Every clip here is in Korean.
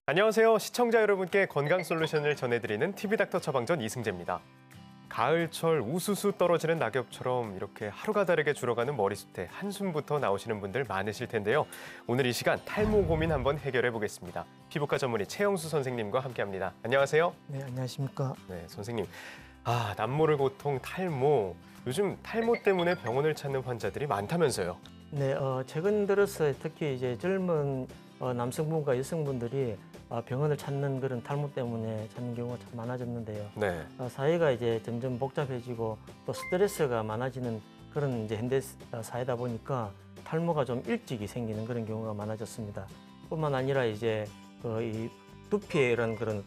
안녕하세요. 시청자 여러분께 건강 솔루션을 전해드리는 TV닥터 처방전 이승재입니다. 가을철 우수수 떨어지는 낙엽처럼 이렇게 하루가 다르게 줄어가는 머리숱에 한숨부터 나오시는 분들 많으실 텐데요. 오늘 이 시간 탈모 고민 한번 해결해 보겠습니다. 피부과 전문의 최영수 선생님과 함께합니다. 안녕하세요. 네, 안녕하십니까. 네, 선생님. 남모를 고통 탈모. 요즘 탈모 때문에 병원을 찾는 환자들이 많다면서요. 네, 최근 들어서 특히 이제 젊은 남성분과 여성분들이 병원을 찾는 그런 탈모 때문에 찾는 경우가 참 많아졌는데요. 네. 사회가 이제 점점 복잡해지고 또 스트레스가 많아지는 그런 이제 현대 사회다 보니까 탈모가 좀 일찍이 생기는 그런 경우가 많아졌습니다. 뿐만 아니라 이제 이 두피에 이런 그런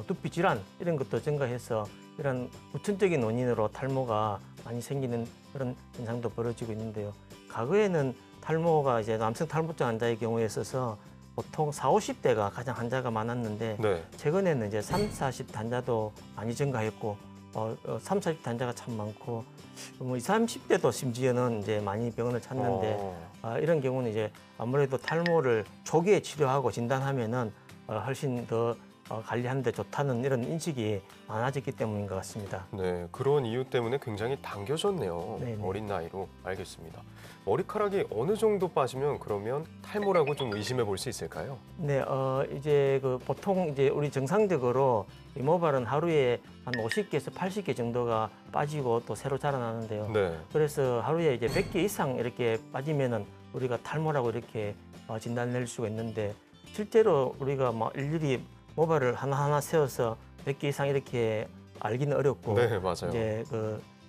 두피 질환 이런 것도 증가해서 이런 후천적인 원인으로 탈모가 많이 생기는 그런 현상도 벌어지고 있는데요. 과거에는 탈모가 이제 남성 탈모증 환자의 경우에 있어서 보통 40, 50대가 가장 환자가 많았는데 네. 최근에는 이제 30, 40 환자도 많이 증가했고 30, 40 환자가 참 많고 뭐 20, 30대도 심지어는 이제 많이 병원을 찾는데 이런 경우는 이제 아무래도 탈모를 초기에 치료하고 진단하면은 훨씬 더 관리하는 데 좋다는 이런 인식이 많아졌기 때문인 것 같습니다. 네, 그런 이유 때문에 굉장히 당겨졌네요. 네네. 어린 나이로. 알겠습니다. 머리카락이 어느 정도 빠지면 그러면 탈모라고 좀 의심해 볼 수 있을까요? 네, 이제 보통 이제 우리 정상적으로 이 모발은 하루에 한 50개에서 80개 정도가 빠지고 또 새로 자라나는데요. 네. 그래서 하루에 이제 100개 이상 이렇게 빠지면은 우리가 탈모라고 이렇게 진단낼 수가 있는데 실제로 우리가 막 일일이 모발을 하나하나 세워서 100개 이상 이렇게 알기는 어렵고 네, 맞아요. 이제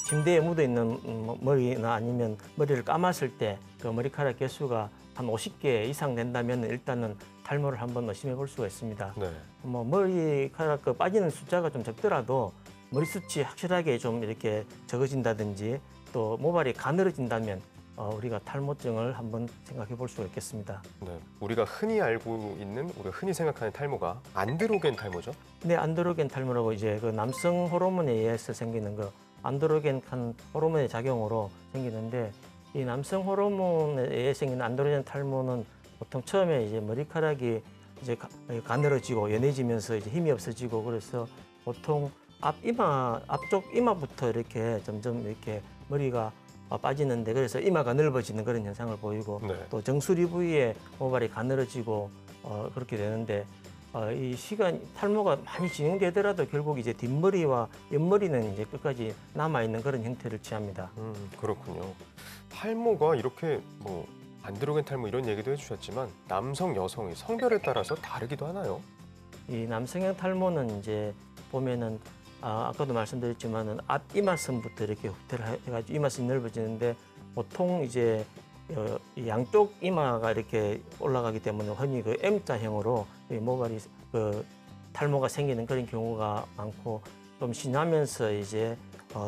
침대에 묻어 있는 머리나 아니면 머리를 감았을 때 그 머리카락 개수가 한 50개 이상 된다면 일단은 탈모를 한번 의심해 볼 수가 있습니다. 네. 뭐 머리카락 빠지는 숫자가 좀 적더라도 머리숱이 확실하게 좀 이렇게 적어진다든지 또 모발이 가늘어진다면 우리가 탈모증을 한번 생각해 볼 수가 있겠습니다. 네. 우리가 흔히 알고 있는, 우리가 흔히 생각하는 탈모가 안드로겐 탈모죠? 네, 안드로겐 탈모라고 이제 남성 호르몬에 의해서 생기는 안드로겐 호르몬의 작용으로 생기는데 이 남성 호르몬에 의해 생기는 안드로겐 탈모는 보통 처음에 이제 머리카락이 이제 가늘어지고 연해지면서 이제 힘이 없어지고 그래서 보통 앞쪽 이마부터 이렇게 점점 이렇게 머리가 빠지는데 그래서 이마가 넓어지는 그런 현상을 보이고 네. 또 정수리 부위에 모발이 가늘어지고 그렇게 되는데 이 탈모가 많이 진행되더라도 결국 이제 뒷머리와 옆머리는 이제 끝까지 남아 있는 그런 형태를 취합니다. 그렇군요. 탈모가 이렇게 안드로겐 탈모 이런 얘기도 해주셨지만 남성, 여성의 성별에 따라서 다르기도 하나요? 이 남성형 탈모는 이제 보면은 아까도 말씀드렸지만은 앞 이마선부터 이렇게 후퇴를 해가지고 이마선이 넓어지는데 보통 이제 양쪽 이마가 이렇게 올라가기 때문에 흔히 M자형으로 모발이 탈모가 생기는 그런 경우가 많고 좀 지나면서 이제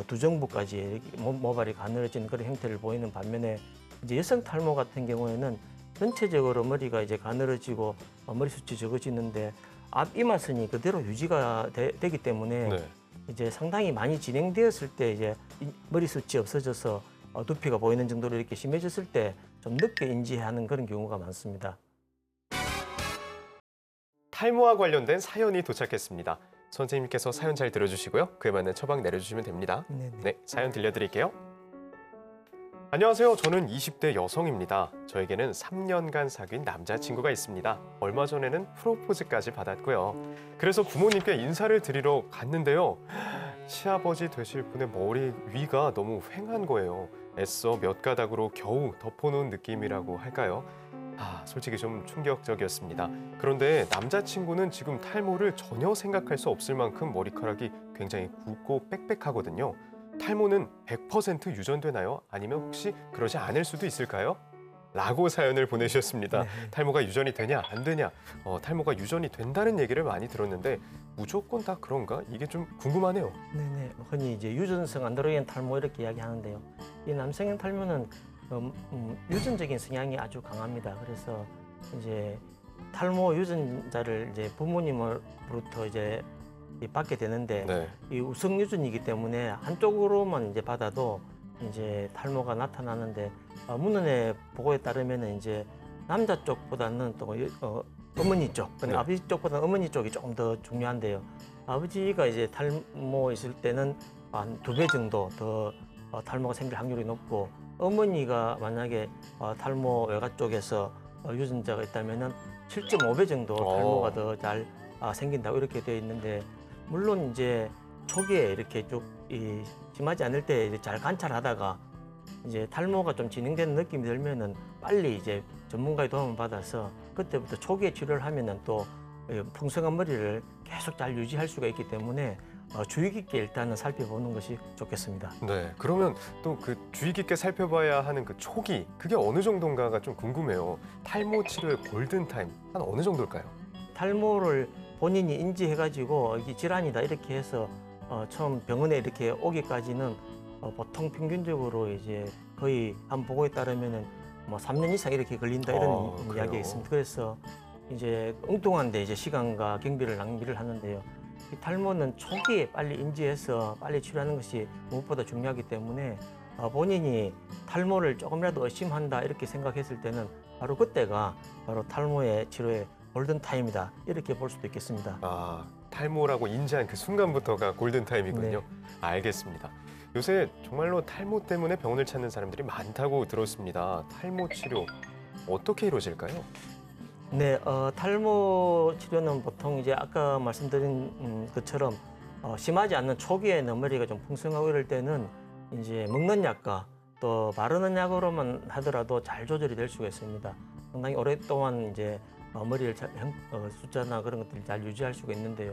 두정부까지 이렇게 모발이 가늘어지는 그런 형태를 보이는 반면에 이제 여성 탈모 같은 경우에는 전체적으로 머리가 이제 가늘어지고 머리숱이 적어지는데 앞 이마선이 그대로 유지가 되기 때문에 네. 이제 상당히 많이 진행되었을 때 이제 머리숱이 없어져서 두피가 보이는 정도로 이렇게 심해졌을 때 좀 늦게 인지하는 그런 경우가 많습니다. 탈모와 관련된 사연이 도착했습니다. 선생님께서 사연 잘 들어주시고요. 그에 맞는 처방 내려주시면 됩니다. 네네. 네, 사연 들려드릴게요. 안녕하세요. 저는 20대 여성입니다. 저에게는 3년간 사귄 남자친구가 있습니다. 얼마 전에는 프로포즈까지 받았고요. 그래서 부모님께 인사를 드리러 갔는데요. 시아버지 되실 분의 머리 위가 너무 휑한 거예요. 애써 몇 가닥으로 겨우 덮어놓은 느낌이라고 할까요? 솔직히 좀 충격적이었습니다. 그런데 남자친구는 지금 탈모를 전혀 생각할 수 없을 만큼 머리카락이 굉장히 굵고 빽빽하거든요. 탈모는 100% 유전되나요? 아니면 혹시 그러지 않을 수도 있을까요? 라고 사연을 보내주셨습니다. 네. 탈모가 유전이 되냐 안 되냐, 탈모가 유전이 된다는 얘기를 많이 들었는데 무조건 다 그런가? 이게 좀 궁금하네요. 네네. 흔히 이제 유전성 안드로겐 탈모 이렇게 이야기하는데요. 이 남성형 탈모는 유전적인 성향이 아주 강합니다. 그래서 이제 탈모 유전자를 이제 부모님으로부터 이제 받게 되는데 네. 이 우성 유전이기 때문에 한쪽으로만 이제 받아도 이제 탈모가 나타나는데 문헌의 보고에 따르면은 이제 남자 쪽보다는 또 어머니 쪽, 네. 아버지 쪽보다는 어머니 쪽이 조금 더 중요한데요. 아버지가 이제 탈모 있을 때는 한 2배 정도 더 탈모가 생길 확률이 높고 어머니가 만약에 탈모 외가 쪽에서 유전자가 있다면은 7.5배 정도 탈모가 더 잘 생긴다고 이렇게 되어 있는데 물론 이제 초기에 이렇게 쭉 심하지 않을 때 잘 관찰하다가 이제 탈모가 좀 진행되는 느낌이 들면은 빨리 이제 전문가의 도움을 받아서 그때부터 초기에 치료를 하면은 또 풍성한 머리를 계속 잘 유지할 수가 있기 때문에 주의 깊게 일단은 살펴보는 것이 좋겠습니다. 네. 그러면 또 그 주의 깊게 살펴봐야 하는 그 초기, 그게 어느 정도인가가 좀 궁금해요. 탈모 치료의 골든타임, 한 어느 정도일까요? 탈모를 본인이 인지해가지고 이게 질환이다 이렇게 해서 처음 병원에 이렇게 오기까지는 보통 평균적으로 이제 거의 한 보고에 따르면은 뭐 3년 이상 이렇게 걸린다 이런 그래요? 이야기가 있습니다. 그래서 이제 엉뚱한데 이제 시간과 경비를 낭비를 하는데요. 이 탈모는 초기에 빨리 인지해서 빨리 치료하는 것이 무엇보다 중요하기 때문에 본인이 탈모를 조금이라도 의심한다 이렇게 생각했을 때는 바로 그때가 바로 탈모의 치료의 골든타임이다 이렇게 볼 수도 있겠습니다. 탈모라고 인지한 그 순간부터가 골든타임이군요. 네. 알겠습니다. 요새 정말로 탈모 때문에 병원을 찾는 사람들이 많다고 들었습니다. 탈모 치료 어떻게 이루어질까요? 네, 탈모 치료는 보통 이제 아까 말씀드린 것처럼 심하지 않는 초기에는 머리가 좀 풍성하고 이럴 때는 이제 먹는 약과 또 바르는 약으로만 하더라도 잘 조절이 될 수가 있습니다. 상당히 오랫동안 이제 머리를 숫자나 그런 것들을 잘 유지할 수가 있는데요.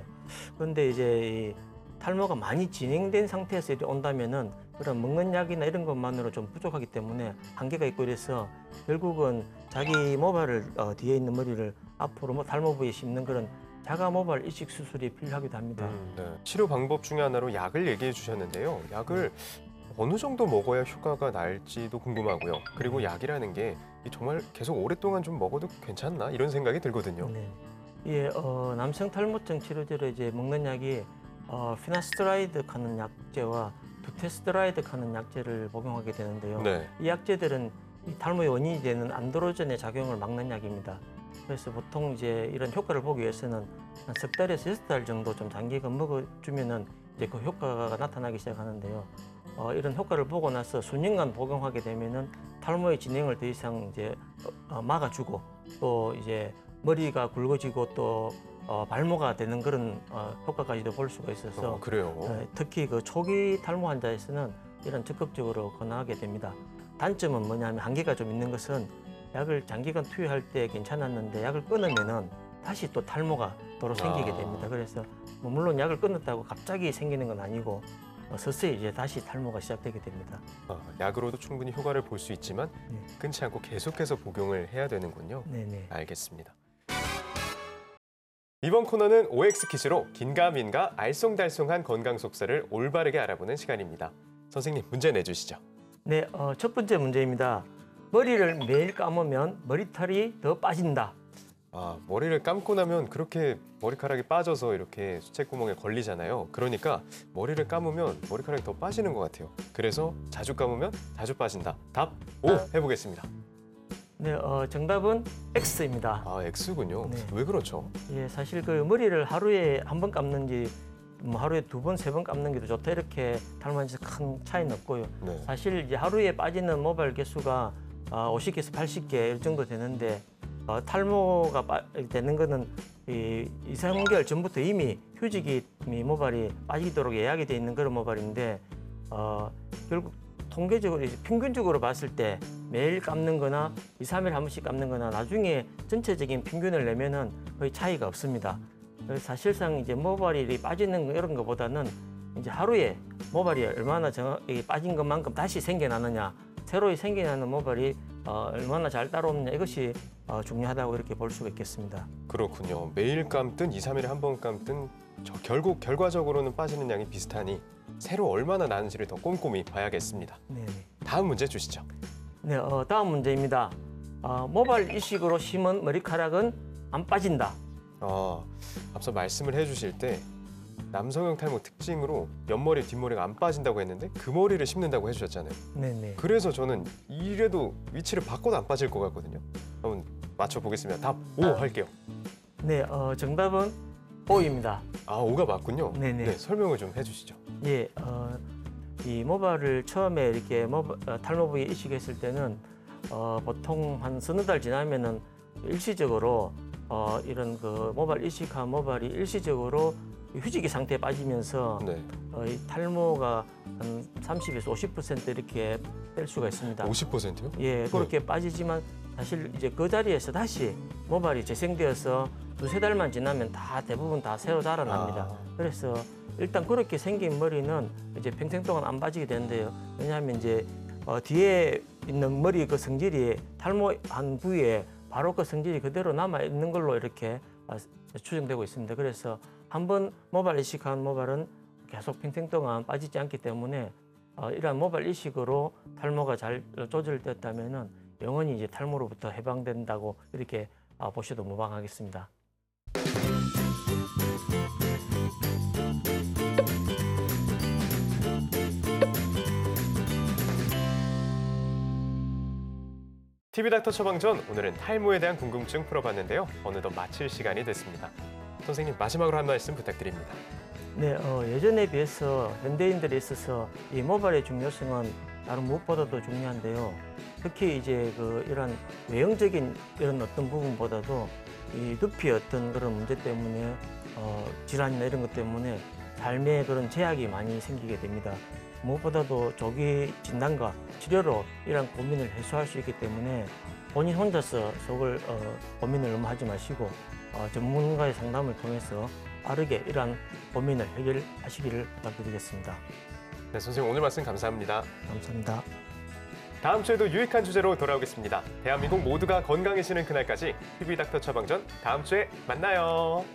그런데 이제 이 탈모가 많이 진행된 상태에서 이제 온다면은 그런 먹는 약이나 이런 것만으로 좀 부족하기 때문에 한계가 있고 이래서 결국은 자기 모발을 뒤에 있는 머리를 앞으로 뭐 탈모 부위에 심는 그런 자가 모발 이식 수술이 필요하기도 합니다. 네. 치료 방법 중에 하나로 약을 얘기해 주셨는데요. 약을 어느 정도 먹어야 효과가 날지도 궁금하고요. 그리고 약이라는 게 정말 계속 오랫동안 좀 먹어도 괜찮나 이런 생각이 들거든요. 네. 예, 남성 탈모증 치료제로 이제 먹는 약이 피나스트라이드 하는 약제와 두테스트라이드 하는 약제를 복용하게 되는데요. 네. 이 약제들은 이 탈모의 원인이 되는 안드로겐의 작용을 막는 약입니다. 그래서 보통 이제 이런 효과를 보기 위해서는 한 석 달에서 6달 정도 좀 장기간 먹어주면은 이제 그 효과가 나타나기 시작하는데요. 이런 효과를 보고 나서 수년간 복용하게 되면은 탈모의 진행을 더 이상 이제 막아주고 또 이제 머리가 굵어지고 또 발모가 되는 그런 효과까지도 볼 수가 있어서 그래요. 특히 그 초기 탈모 환자에서는 이런 적극적으로 권하게 됩니다. 단점은 뭐냐면 한계가 좀 있는 것은 약을 장기간 투여할 때 괜찮았는데 약을 끊으면은 다시 또 탈모가 도로 생기게 됩니다. 그래서 뭐 물론 약을 끊었다고 갑자기 생기는 건 아니고 서서히 이제 다시 탈모가 시작되게 됩니다. 약으로도 충분히 효과를 볼 수 있지만 네. 끊지 않고 계속해서 복용을 해야 되는군요. 네네. 알겠습니다. 이번 코너는 OX 퀴즈로 긴가민가 알쏭달쏭한 건강 속설을 올바르게 알아보는 시간입니다. 선생님, 문제 내주시죠. 네, 첫 번째 문제입니다. 머리를 매일 감으면 머리털이 더 빠진다. 머리를 감고 나면 그렇게 머리카락이 빠져서 이렇게 수채구멍에 걸리잖아요. 그러니까 머리를 감으면 머리카락이 더 빠지는 것 같아요. 그래서 자주 감으면 자주 빠진다. 답 O 해보겠습니다. 네, 정답은 X입니다. X군요. 네. 왜 그렇죠? 예, 사실 그 머리를 하루에 한 번 감는지 뭐 하루에 2번, 3번 감는 게 더 좋다 이렇게 탈모한테서 큰 차이는 없고요. 네. 사실 이제 하루에 빠지는 모발 개수가 50개에서 80개 이 정도 되는데 탈모가 되는 거는 이 2~3개월 전부터 이미 휴지기 모발이 빠지도록 예약이 돼 있는 그런 모발인데 결국 통계적으로 이제 평균적으로 봤을 때 매일 감는 거나 2, 3일에 한 번씩 감는 거나 나중에 전체적인 평균을 내면은 거의 차이가 없습니다. 그래서 사실상 이제 모발이 빠지는 거 이런 거보다는 이제 하루에 모발이 얼마나 정확히 빠진 것만큼 다시 생겨나느냐, 새로 생겨나는 모발이 얼마나 잘 따라오느냐 이것이 중요하다고 이렇게 볼 수가 있겠습니다. 그렇군요. 매일 감든 2, 3일에 한 번 감든 결국 결과적으로는 빠지는 양이 비슷하니 새로 얼마나 나는지를 더 꼼꼼히 봐야겠습니다. 네. 다음 문제 주시죠. 네, 다음 문제입니다. 모발 이식으로 심은 머리카락은 안 빠진다. 앞서 말씀을 해주실 때 남성형 탈모 특징으로 옆머리, 뒷머리가 안 빠진다고 했는데 그 머리를 심는다고 해주셨잖아요. 네네. 그래서 저는 이래도 위치를 바꿔도 안 빠질 것 같거든요. 한번 맞춰보겠습니다. 답 O 할게요. 네, 정답은 O입니다. O가 맞군요. 네네. 네, 설명을 좀 해주시죠. 예, 이 모발을 처음에 이렇게 탈모 부위에 이식했을 때는 보통 한 서너 달 지나면은 일시적으로 이런 그 모발 이식한 모발이 일시적으로 휴지기 상태에 빠지면서 네. 이 탈모가 한 30에서 50% 이렇게 뺄 수가 있습니다. 50%요? 예, 그렇게 빠지지만 사실 이제 그 자리에서 다시 모발이 재생되어서 두세 달만 지나면 다 대부분 다 새로 자라납니다. 그래서 일단 그렇게 생긴 머리는 이제 평생 동안 안 빠지게 되는데요. 왜냐하면 이제 뒤에 있는 머리 그 성질이 탈모한 부위에 바로 그 성질이 그대로 남아 있는 걸로 이렇게 추정되고 있습니다. 그래서 한번 모발 이식한 모발은 계속 평생 동안 빠지지 않기 때문에 이러한 모발 이식으로 탈모가 잘 조절됐다면은 영원히 이제 탈모로부터 해방된다고 이렇게 보셔도 무방하겠습니다. TV닥터 처방전, 오늘은 탈모에 대한 궁금증 풀어봤는데요. 어느덧 마칠 시간이 됐습니다. 선생님, 마지막으로 한 말씀 부탁드립니다. 네, 예전에 비해서 현대인들에 있어서 이 모발의 중요성은 다른 무엇보다도 중요한데요. 특히 이제 이런 외형적인 이런 어떤 부분보다도 이 두피 어떤 그런 문제 때문에 질환이나 이런 것 때문에 삶에 그런 제약이 많이 생기게 됩니다. 무엇보다도 조기 진단과 치료로 이런 고민을 해소할 수 있기 때문에 본인 혼자서 속을 고민을 너무 하지 마시고 전문가의 상담을 통해서 빠르게 이러한 고민을 해결하시기를 부탁드리겠습니다. 네, 선생님 오늘 말씀 감사합니다. 감사합니다. 다음 주에도 유익한 주제로 돌아오겠습니다. 대한민국 모두가 건강해지는 그날까지 TV닥터 처방전 다음 주에 만나요.